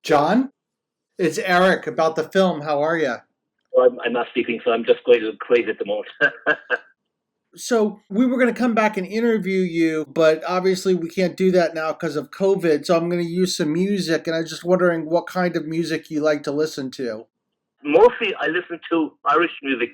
John, it's Eric about the film. How are you? I'm not speaking, so I'm just going to crazy at the moment. So, we were going to come back and interview you, but obviously we can't do that now because of COVID. So, I'm going to use some music, and I'm just wondering what kind of music you like to listen to. Mostly, I listen to Irish music.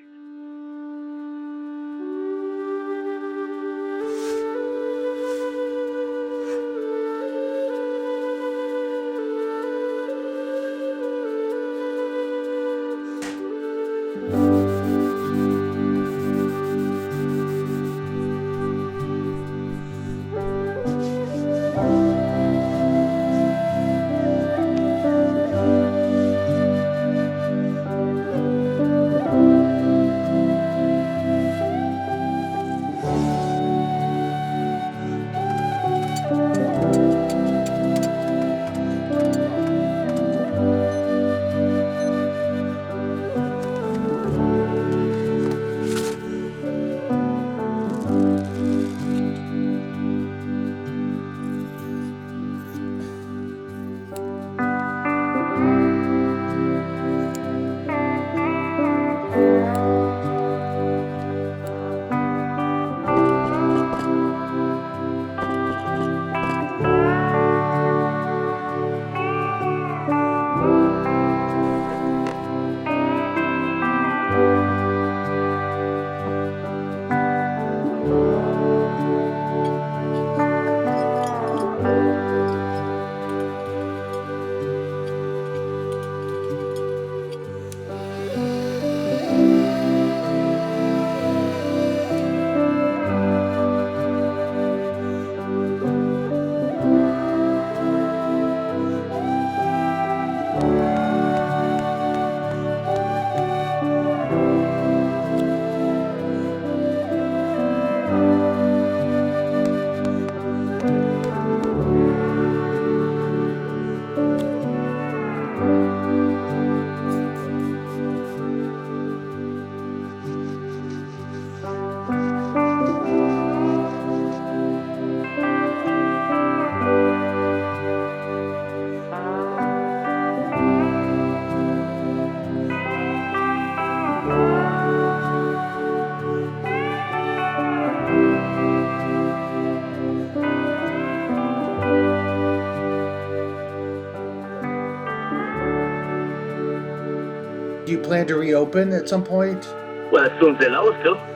Do you plan to reopen at some point? Well, as soon as they allow us to.